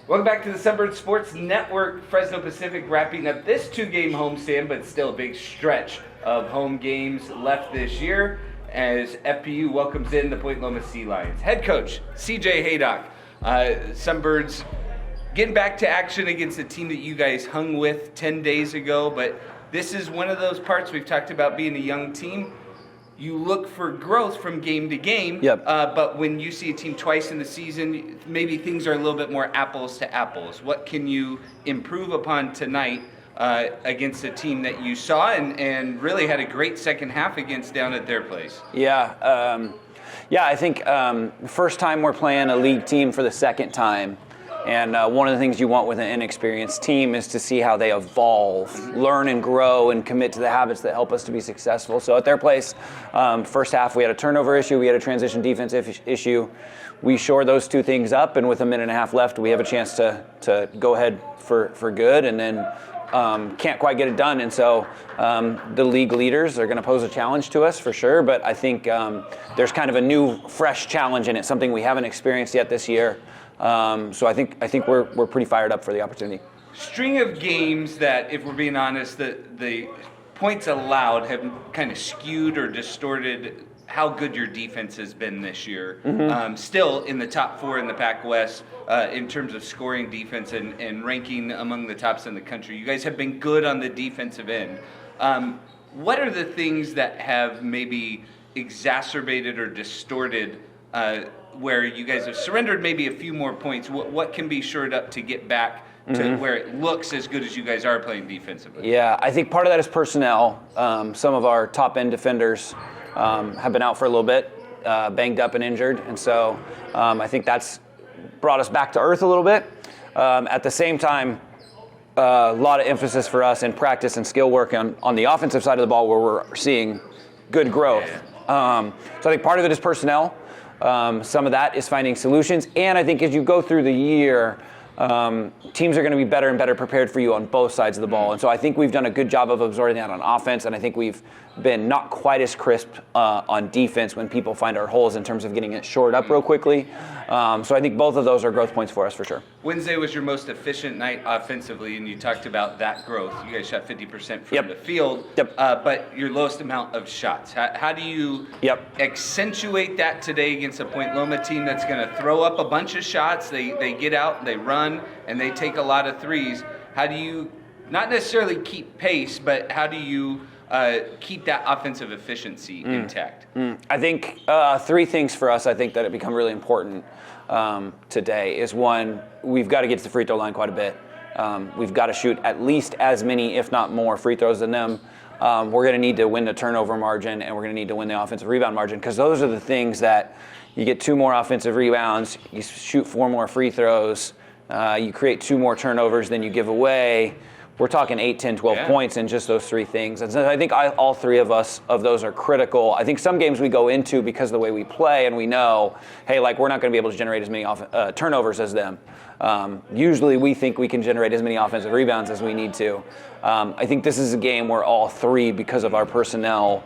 Welcome back to the Sunbird Sports Network. Fresno Pacific wrapping up this two-game homestand, but still a big stretch of home games left this year as FPU welcomes in the Point Loma Sea Lions. Head coach CJ Haydock. Sunbirds getting back to action against a team that you guys hung with 10 days ago, but this is one of those parts we've talked about being a young team. You look for growth from game to game, but when you see a team twice in the season, maybe things are a little bit more apples to apples. What can you improve upon tonight against a team that you saw and really had a great second half against down at their place? I think first time we're playing a league team for the second time. And one of the things you want with an inexperienced team is to see how they evolve, learn and grow, and commit to the habits that help us to be successful. So at their place, first half we had a turnover issue, we had a transition defense issue. We shore those two things up, and with a minute and a half left, we have a chance to go ahead for good, and then can't quite get it done. And so the league leaders are going to pose a challenge to us for sure, but I think there's kind of a new, fresh challenge in it, something we haven't experienced yet this year. So I think we're pretty fired up for the opportunity. String of games that, if we're being honest, the points allowed have kind of skewed or distorted how good your defense has been this year. Still in the top four in the Pac-West in terms of scoring defense and ranking among the tops in the country. You guys have been good on the defensive end. What are the things that have maybe exacerbated or distorted where you guys have surrendered maybe a few more points? What can be shored up to get back to where it looks as good as you guys are playing defensively? Yeah, I think part of that is personnel. Some of our top-end defenders have been out for a little bit, banged up and injured, and so I think that's brought us back to earth a little bit. At the same time, a lot of emphasis for us in practice and skill work on the offensive side of the ball where we're seeing good growth. So I think part of it is personnel. Some of that is finding solutions. And I think as you go through the year, teams are going to be better and better prepared for you on both sides of the ball. And so I think we've done a good job of absorbing that on offense, and I think we've been not quite as crisp on defense when people find our holes in terms of getting it shored up real quickly. So I think both of those are growth points for us for sure. Wednesday was your most efficient night offensively, and you talked about that growth. You guys shot 50% from the field, but your lowest amount of shots. How do you accentuate that today against a Point Loma team that's going to throw up a bunch of shots? They get out, they run, and they take a lot of threes. How do you not necessarily keep pace, but how do you keep that offensive efficiency intact? I think three things for us, I think that have become really important today is one, we've got to get to the free throw line quite a bit. We've got to shoot at least as many, if not more, free throws than them. We're going to need to win the turnover margin, and we're going to need to win the offensive rebound margin, because those are the things that you get 2 more offensive rebounds, you shoot 4 more free throws, you create 2 more turnovers than you give away. We're talking 8, 10, 12 points in just those 3 things. And so I think all 3 of those are critical. I think some games we go into because of the way we play and we know, hey, like we're not going to be able to generate as many turnovers as them. Usually we think we can generate as many offensive rebounds as we need to. I think this is a game where all 3, because of our personnel,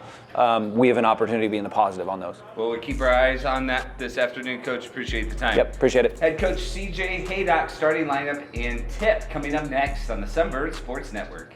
we have an opportunity to be in the positive on those. Well, we keep our eyes on that this afternoon, Coach. Appreciate the time. Yep, appreciate it. Head Coach CJ Haydock, starting lineup and tip coming up next on the Sunbird Sports Network.